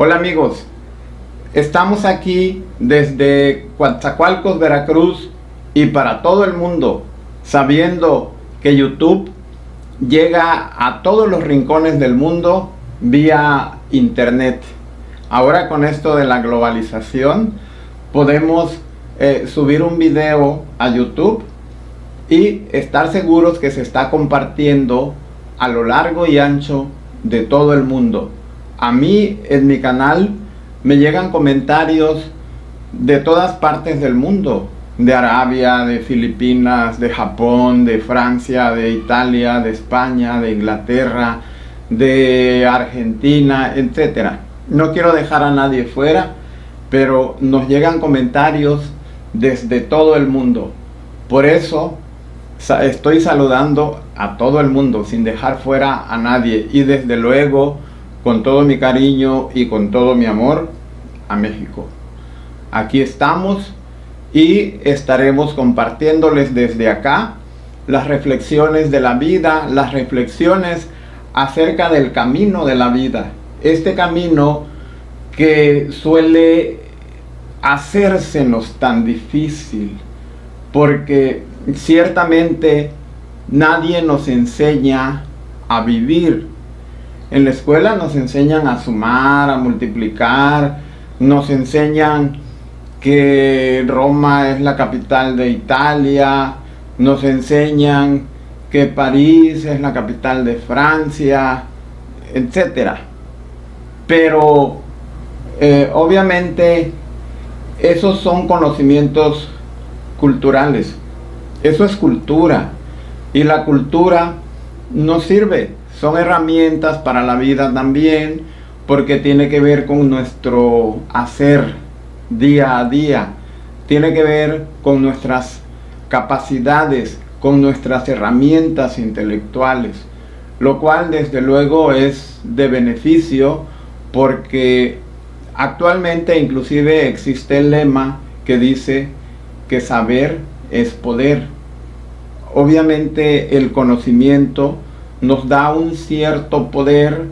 Hola amigos, estamos aquí desde Coatzacoalcos, Veracruz y para todo el mundo, sabiendo que YouTube llega a todos los rincones del mundo vía internet. Ahora con esto de la globalización podemos subir un video a YouTube y estar seguros que se está compartiendo a lo largo y ancho de todo el mundo. A mí en mi canal me llegan comentarios de todas partes del mundo, de Arabia, de Filipinas, de Japón, de Francia, de Italia, de España, de Inglaterra, de Argentina, etc. No quiero dejar a nadie fuera, pero nos llegan comentarios desde todo el mundo. Por eso estoy saludando a todo el mundo sin dejar fuera a nadie, y desde luego con todo mi cariño y con todo mi amor a México. Aquí estamos y estaremos compartiéndoles desde acá las reflexiones de la vida, las reflexiones acerca del camino de la vida. Este camino que suele hacérsenos tan difícil, porque ciertamente nadie nos enseña a vivir. En la escuela nos enseñan a sumar, a multiplicar, nos enseñan que Roma es la capital de Italia, nos enseñan que París es la capital de Francia, etc. Pero obviamente esos son conocimientos culturales, eso es cultura, y la cultura nos sirve. Son herramientas para la vida también, porque tiene que ver con nuestro hacer día a día, tiene que ver con nuestras capacidades, con nuestras herramientas intelectuales, lo cual desde luego es de beneficio, porque actualmente inclusive existe el lema que dice que saber es poder. Obviamente el conocimiento nos da un cierto poder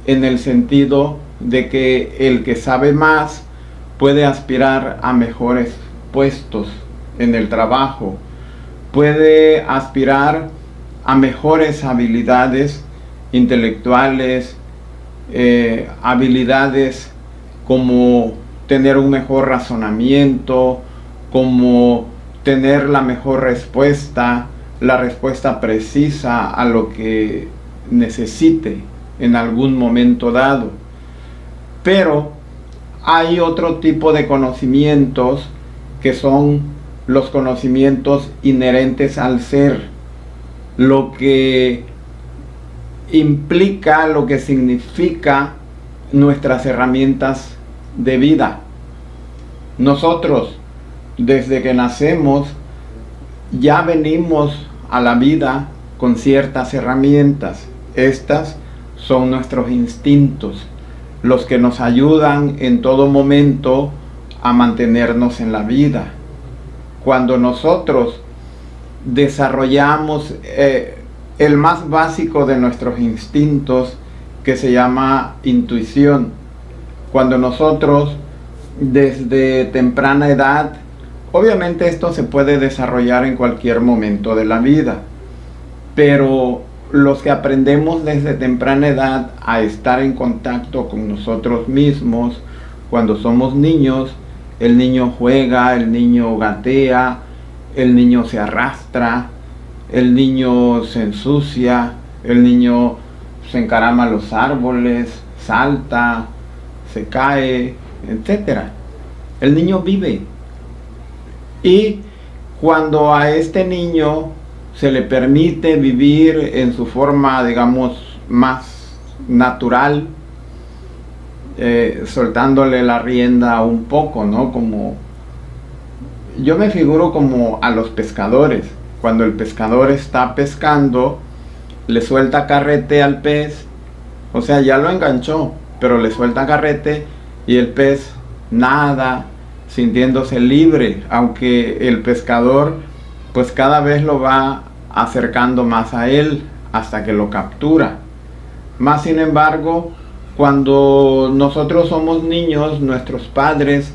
en el sentido de que el que sabe más puede aspirar a mejores puestos en el trabajo, puede aspirar a mejores habilidades intelectuales, habilidades como tener un mejor razonamiento, como tener la mejor respuesta, la respuesta precisa a lo que necesite en algún momento dado. Pero hay otro tipo de conocimientos que son los conocimientos inherentes al ser, lo que implica, lo que significa nuestras herramientas de vida. Nosotros, desde que nacemos, ya venimos a la vida con ciertas herramientas. Estas son nuestros instintos, los que nos ayudan en todo momento a mantenernos en la vida. Cuando nosotros desarrollamos el más básico de nuestros instintos, que se llama intuición, cuando nosotros desde temprana edad, obviamente esto se puede desarrollar en cualquier momento de la vida, pero los que aprendemos desde temprana edad a estar en contacto con nosotros mismos, cuando somos niños, el niño juega, el niño gatea, el niño se arrastra, el niño se ensucia, el niño se encarama a los árboles, salta, se cae, etc. El niño vive. Y cuando a este niño se le permite vivir en su forma, digamos, más natural, soltándole la rienda un poco, ¿no? Como yo me figuro como a los pescadores. Cuando el pescador está pescando, le suelta carrete al pez, o sea, ya lo enganchó, pero le suelta carrete y el pez nada, sintiéndose libre, aunque el pescador pues cada vez lo va acercando más a él hasta que lo captura. Más sin embargo, Cuando nosotros somos niños, nuestros padres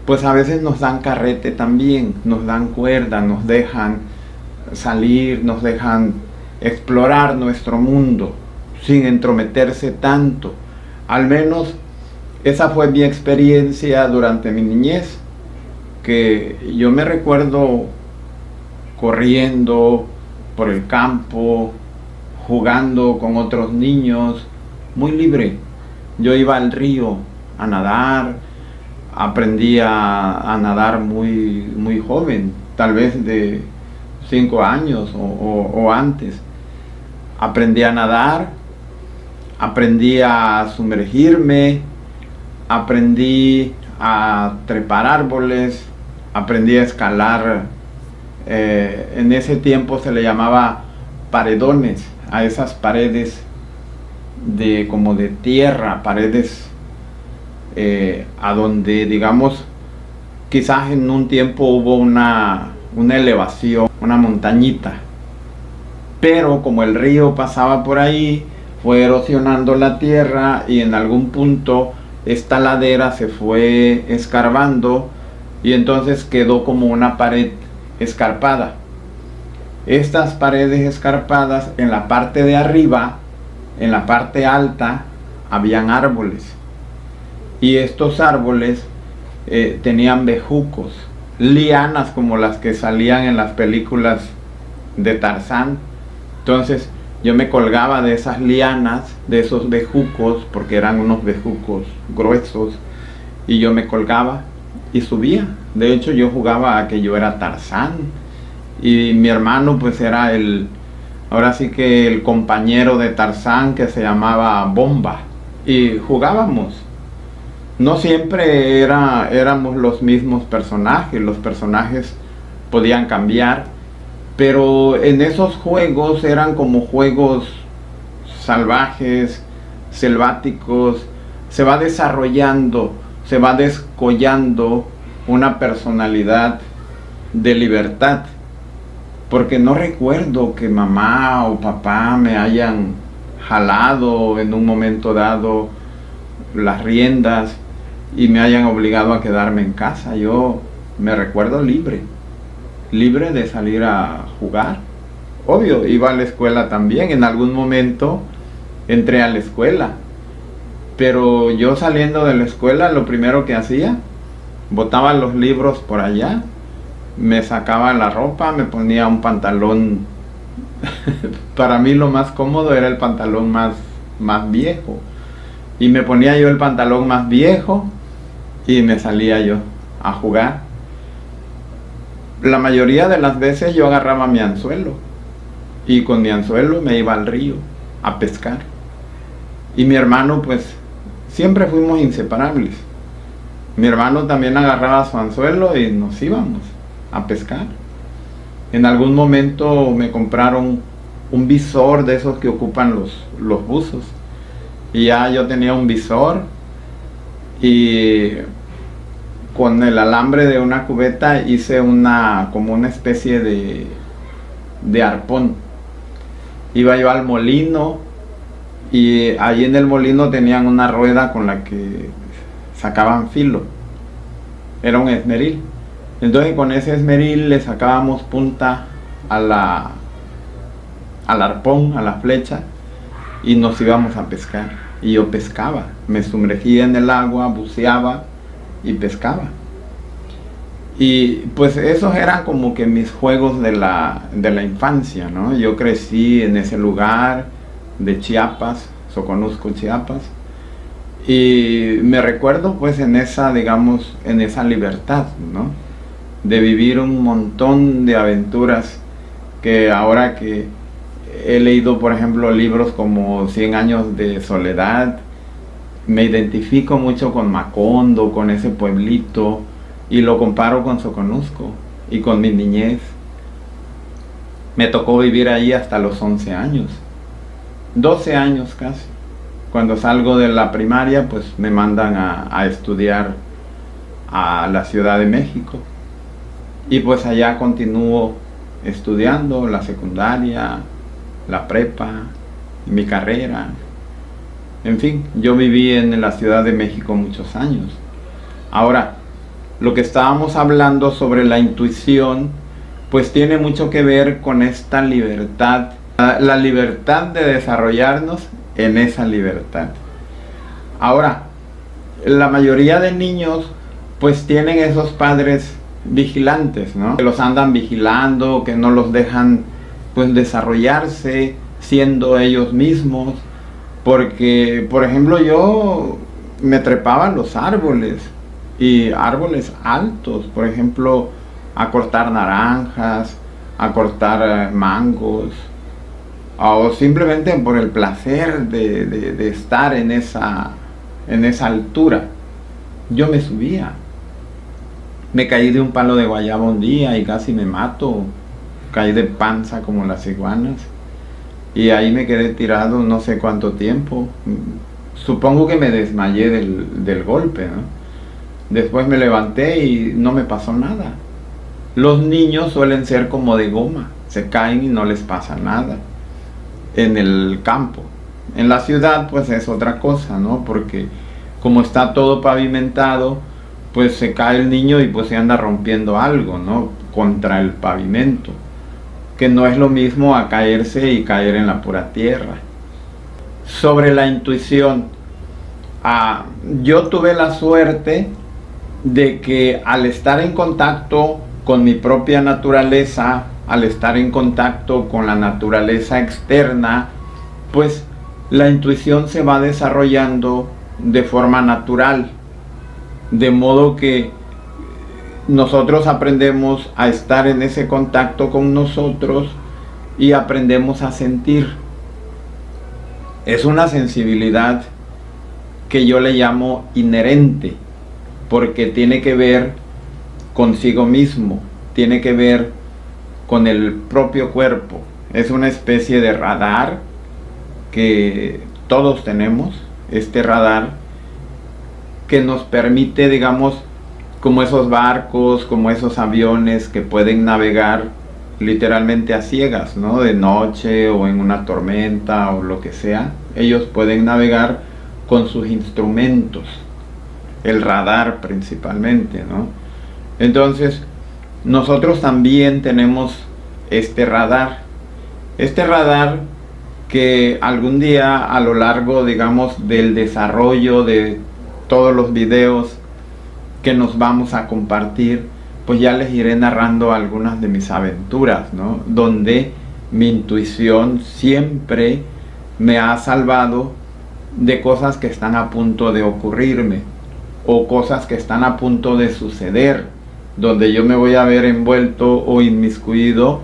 pues a veces nos dan carrete también, nos dan cuerda, nos dejan salir, nos dejan explorar nuestro mundo sin entrometerse tanto. Al menos esa fue mi experiencia durante mi niñez, que yo me recuerdo corriendo por el campo, jugando con otros niños, muy libre. Yo iba al río a nadar, aprendí a nadar muy joven, tal vez de 5 años o antes. Aprendí a nadar, aprendí a sumergirme, aprendí a trepar árboles, aprendí a escalar. En ese tiempo se le llamaba paredones a esas paredes como de tierra, paredes a donde, digamos, quizás en un tiempo hubo una elevación, una montañita, pero como el río pasaba por ahí, fue erosionando la tierra y en algún punto esta ladera se fue escarbando y entonces quedó como una pared escarpada. Estas paredes escarpadas, en la parte de arriba, en la parte alta, habían árboles. Y estos árboles tenían bejucos, lianas como las que salían en las películas de Tarzán. Entonces yo me colgaba de esas lianas, de esos bejucos, porque eran unos bejucos gruesos, y yo me colgaba y subía. De hecho yo jugaba a que yo era Tarzán y mi hermano pues era ahora sí que el compañero de Tarzán, que se llamaba Bomba, y jugábamos. No siempre éramos los mismos personajes, los personajes podían cambiar, pero en esos juegos eran como juegos salvajes, selváticos. Se va desarrollando, se va descollando una personalidad de libertad, porque no recuerdo que mamá o papá me hayan jalado en un momento dado las riendas y me hayan obligado a quedarme en casa. Yo me recuerdo libre de salir a jugar. Obvio, iba a la escuela también, en algún momento entré a la escuela, pero yo saliendo de la escuela lo primero que hacía, botaba los libros por allá, me sacaba la ropa, me ponía un pantalón. Para mí lo más cómodo era el pantalón más viejo, y me ponía yo el pantalón más viejo y me salía yo a jugar. La mayoría de las veces yo agarraba mi anzuelo y con mi anzuelo me iba al río a pescar. Y mi hermano, pues siempre fuimos inseparables. Mi hermano también agarraba su anzuelo y nos íbamos a pescar. En algún momento me compraron un visor de esos que ocupan los buzos, y ya yo tenía un visor, y con el alambre de una cubeta hice como una especie de arpón. Iba yo al molino y ahí en el molino tenían una rueda con la que sacaban filo. Era un esmeril. Entonces con ese esmeril le sacábamos punta al arpón, a la flecha, y nos íbamos a pescar. Y yo pescaba, me sumergía en el agua, buceaba y pescaba. Y pues esos eran como que mis juegos de la infancia, ¿no? Yo crecí en ese lugar de Chiapas, Soconusco, Chiapas, y me recuerdo pues en esa, digamos, en esa libertad, ¿no? De vivir un montón de aventuras, que ahora que he leído, por ejemplo, libros como 100 años de soledad, me identifico mucho con Macondo, con ese pueblito, y lo comparo con Soconusco y con mi niñez. Me tocó vivir ahí hasta los 11 años, 12 años casi. Cuando salgo de la primaria, pues me mandan a estudiar a la Ciudad de México, y pues allá continúo estudiando la secundaria, la prepa, mi carrera. En fin, yo viví en la Ciudad de México muchos años. Ahora, lo que estábamos hablando sobre la intuición, pues tiene mucho que ver con esta libertad, la libertad de desarrollarnos en esa libertad. Ahora, la mayoría de niños pues tienen esos padres vigilantes, ¿no? Que los andan vigilando, que no los dejan pues desarrollarse siendo ellos mismos, porque por ejemplo yo me trepaba a los árboles, y árboles altos, por ejemplo a cortar naranjas, a cortar mangos, o simplemente por el placer de estar en esa altura. Yo me subía. Me caí de un palo de guayaba un día y casi me mato. Caí de panza como las iguanas. Y ahí me quedé tirado no sé cuánto tiempo. Supongo que me desmayé del golpe, ¿no? Después me levanté y no me pasó nada. Los niños suelen ser como de goma. Se caen y no les pasa nada. En el campo. En la ciudad pues es otra cosa, ¿no? Porque como está todo pavimentado, pues se cae el niño y pues se anda rompiendo algo, ¿no? Contra el pavimento, que no es lo mismo a caerse y caer en la pura tierra. Sobre la intuición, yo tuve la suerte de que al estar en contacto con mi propia naturaleza, al estar en contacto con la naturaleza externa, pues la intuición se va desarrollando de forma natural, de modo que nosotros aprendemos a estar en ese contacto con nosotros y aprendemos a sentir. Es una sensibilidad que yo le llamo inherente, porque tiene que ver consigo mismo, tiene que ver con el propio cuerpo. Es una especie de radar que todos tenemos, este radar que nos permite, digamos, como esos barcos, como esos aviones que pueden navegar literalmente a ciegas, ¿no? De noche o en una tormenta o lo que sea. Ellos pueden navegar con sus instrumentos, el radar principalmente, ¿no? Entonces, nosotros también tenemos este radar que algún día a lo largo, digamos, del desarrollo de todos los videos que nos vamos a compartir, pues ya les iré narrando algunas de mis aventuras, ¿no? Donde mi intuición siempre me ha salvado de cosas que están a punto de ocurrirme o cosas que están a punto de suceder, donde yo me voy a ver envuelto o inmiscuido.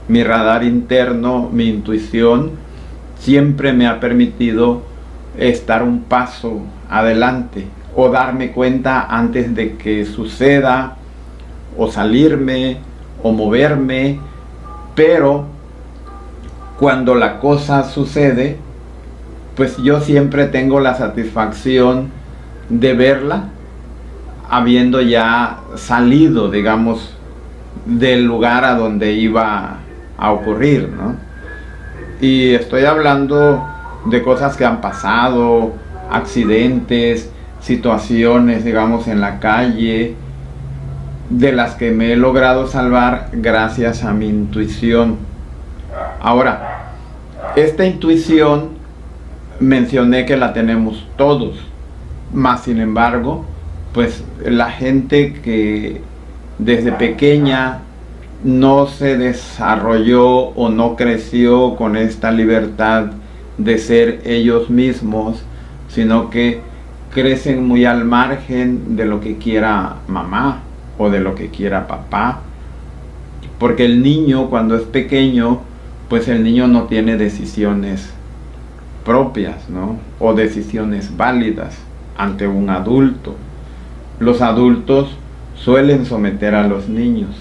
Mi radar interno, mi intuición, siempre me ha permitido estar un paso adelante o darme cuenta antes de que suceda, o salirme o moverme. Pero cuando la cosa sucede, pues yo siempre tengo la satisfacción de verla habiendo ya salido, digamos, del lugar a donde iba a ocurrir, ¿no? Y estoy hablando de cosas que han pasado, accidentes, situaciones, digamos, en la calle, de las que me he logrado salvar gracias a mi intuición. Ahora, esta intuición mencioné que la tenemos todos, mas sin embargo, pues la gente que desde pequeña no se desarrolló o no creció con esta libertad de ser ellos mismos, sino que crecen muy al margen de lo que quiera mamá o de lo que quiera papá, porque el niño cuando es pequeño, pues el niño no tiene decisiones propias, ¿no? O decisiones válidas ante un adulto. Los adultos suelen someter a los niños.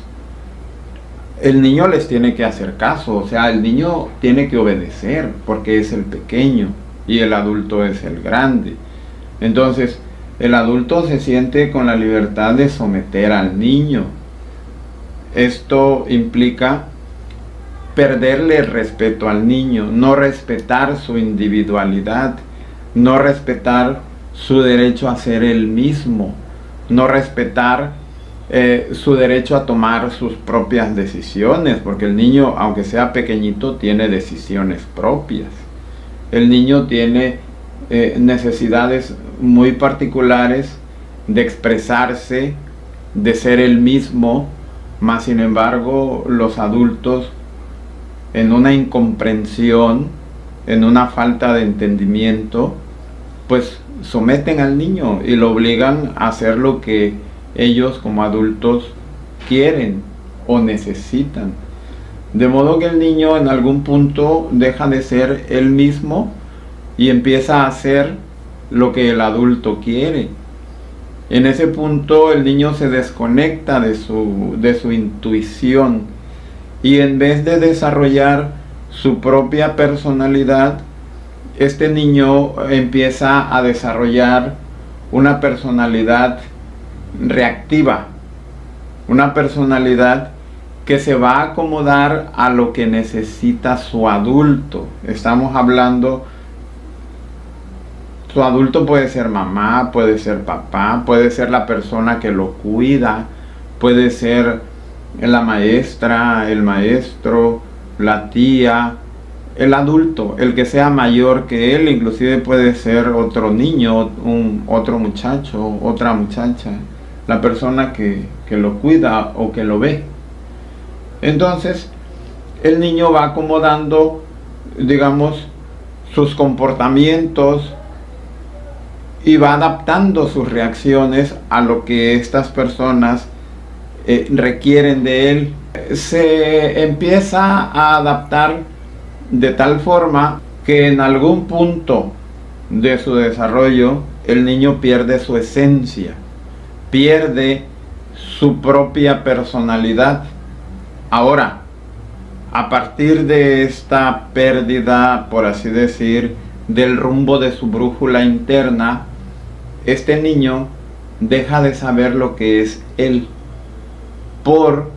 El niño les tiene que hacer caso, o sea, el niño tiene que obedecer porque es el pequeño y el adulto es el grande. Entonces, el adulto se siente con la libertad de someter al niño. Esto implica perderle el respeto al niño, no respetar su individualidad, no respetar su derecho a ser él mismo, no respetar su derecho a tomar sus propias decisiones, porque el niño, aunque sea pequeñito, tiene decisiones propias. El niño tiene necesidades muy particulares de expresarse, de ser él mismo, mas sin embargo los adultos, en una incomprensión, en una falta de entendimiento, pues someten al niño y lo obligan a hacer lo que ellos como adultos quieren o necesitan. De modo que el niño en algún punto deja de ser él mismo y empieza a hacer lo que el adulto quiere. En ese punto el niño se desconecta de su intuición, y en vez de desarrollar su propia personalidad, este niño empieza a desarrollar una personalidad reactiva, una personalidad que se va a acomodar a lo que necesita su adulto. Estamos hablando, su adulto puede ser mamá, puede ser papá, puede ser la persona que lo cuida, puede ser la maestra, el maestro, la tía, el adulto, el que sea mayor que él, inclusive puede ser otro niño, otro muchacho, otra muchacha, la persona que lo cuida o que lo ve. Entonces, el niño va acomodando, digamos, sus comportamientos y va adaptando sus reacciones a lo que estas personas requieren de él. Se empieza a adaptar de tal forma que en algún punto de su desarrollo el niño pierde su esencia, pierde su propia personalidad. Ahora, a partir de esta pérdida, por así decir, del rumbo de su brújula interna, este niño deja de saber lo que es él por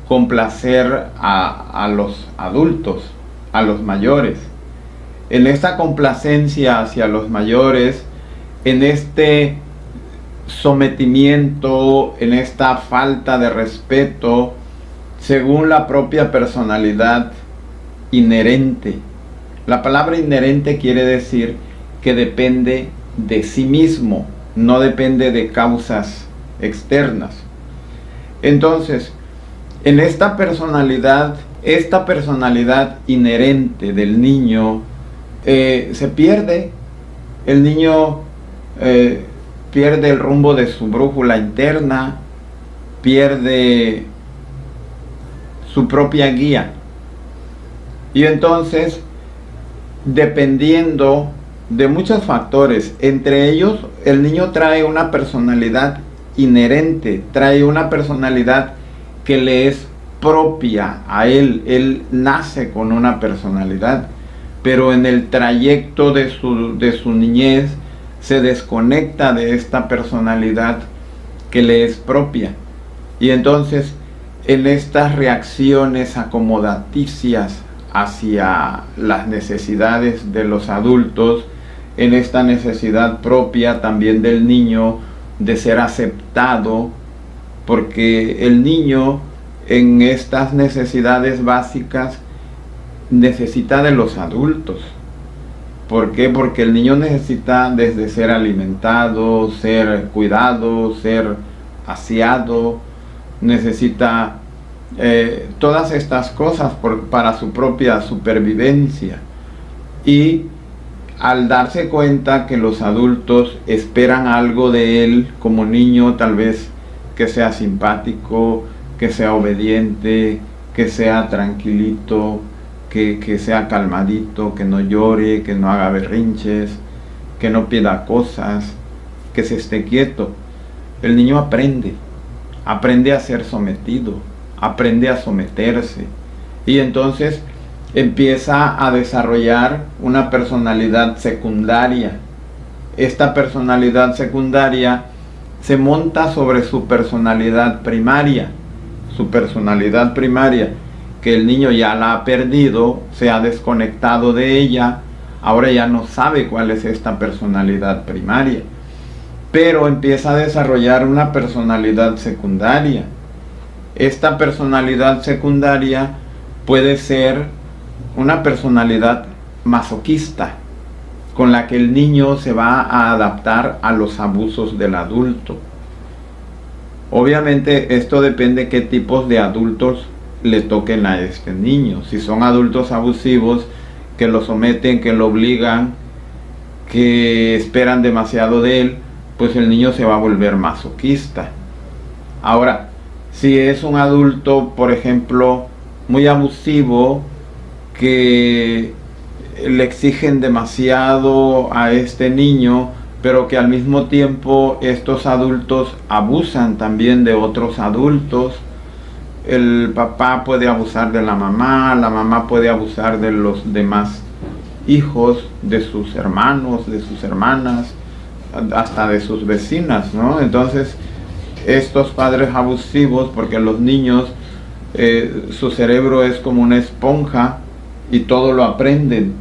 complacer a los adultos, a los mayores. En esta complacencia hacia los mayores, en este sometimiento, en esta falta de respeto, según la propia personalidad inherente. La palabra inherente quiere decir que depende de sí mismo, no depende de causas externas. Entonces, en esta personalidad inherente del niño se pierde. El niño pierde el rumbo de su brújula interna, pierde su propia guía. Y entonces, dependiendo de muchos factores, entre ellos el niño trae una personalidad inherente, trae una personalidad que le es propia a él nace con una personalidad, pero en el trayecto de su niñez se desconecta de esta personalidad que le es propia, y entonces en estas reacciones acomodaticias hacia las necesidades de los adultos, en esta necesidad propia también del niño de ser aceptado, porque el niño en estas necesidades básicas necesita de los adultos. ¿Por qué? Porque el niño necesita desde ser alimentado, ser cuidado, ser aseado, necesita todas estas cosas para su propia supervivencia. Y al darse cuenta que los adultos esperan algo de él como niño, tal vez que sea simpático, que sea obediente, que sea tranquilito, que sea calmadito, que no llore, que no haga berrinches, que no pida cosas, que se esté quieto. El niño aprende a ser sometido, aprende a someterse, y entonces empieza a desarrollar una personalidad secundaria. Esta personalidad secundaria se monta sobre su personalidad primaria. Su personalidad primaria, que el niño ya la ha perdido, se ha desconectado de ella, ahora ya no sabe cuál es esta personalidad primaria, pero empieza a desarrollar una personalidad secundaria. Esta personalidad secundaria puede ser una personalidad masoquista, con la que el niño se va a adaptar a los abusos del adulto. Obviamente esto depende qué tipos de adultos le toquen a este niño. Si son adultos abusivos que lo someten, que lo obligan, que esperan demasiado de él, pues el niño se va a volver masoquista. Ahora, si es un adulto, por ejemplo, muy abusivo, que le exigen demasiado a este niño, pero que al mismo tiempo estos adultos abusan también de otros adultos. El papá puede abusar de la mamá puede abusar de los demás hijos, de sus hermanos, de sus hermanas, hasta de sus vecinas, ¿no? Entonces, estos padres abusivos, porque los niños, su cerebro es como una esponja y todo lo aprenden,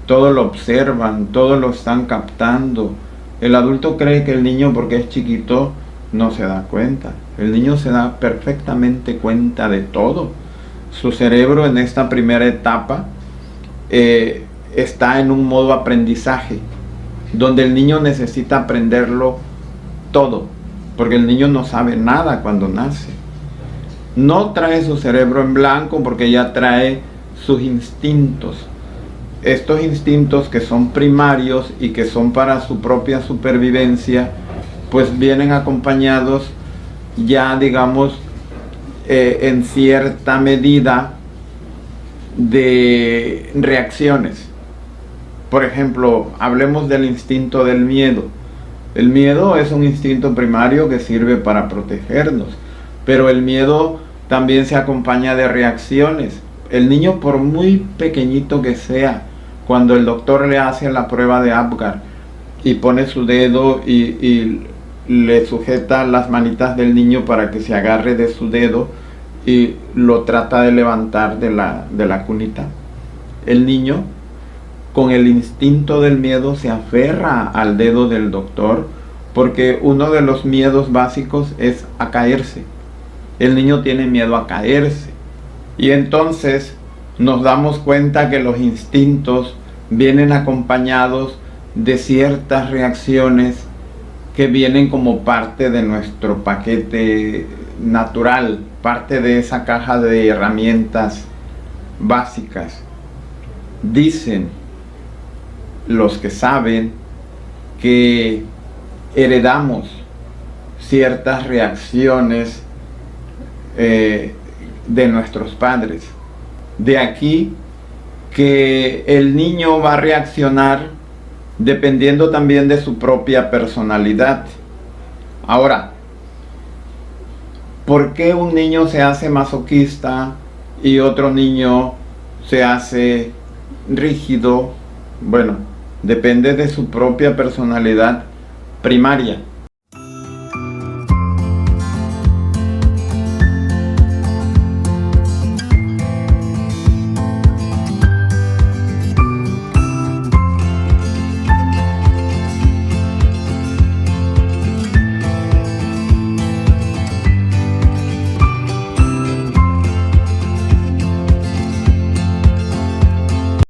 todo lo observan, todo lo están captando. El adulto cree que el niño, porque es chiquito, no se da cuenta. El niño se da perfectamente cuenta de todo. Su cerebro en esta primera etapa está en un modo aprendizaje, donde el niño necesita aprenderlo todo, porque el niño no sabe nada cuando nace. No trae su cerebro en blanco porque ya trae sus instintos. Estos instintos que son primarios y que son para su propia supervivencia, pues vienen acompañados ya, digamos, en cierta medida de reacciones. Por ejemplo, hablemos del instinto del miedo. El miedo es un instinto primario que sirve para protegernos, pero el miedo también se acompaña de reacciones. El niño, por muy pequeñito que sea, cuando el doctor le hace la prueba de Apgar y pone su dedo y le sujeta las manitas del niño para que se agarre de su dedo y lo trata de levantar de la cunita, el niño, con el instinto del miedo, se aferra al dedo del doctor, porque uno de los miedos básicos es a caerse. El niño tiene miedo a caerse. Y entonces nos damos cuenta que los instintos vienen acompañados de ciertas reacciones que vienen como parte de nuestro paquete natural, parte de esa caja de herramientas básicas. Dicen los que saben que heredamos ciertas reacciones de nuestros padres. De aquí que el niño va a reaccionar dependiendo también de su propia personalidad. Ahora, ¿por qué un niño se hace masoquista y otro niño se hace rígido? Bueno, depende de su propia personalidad primaria.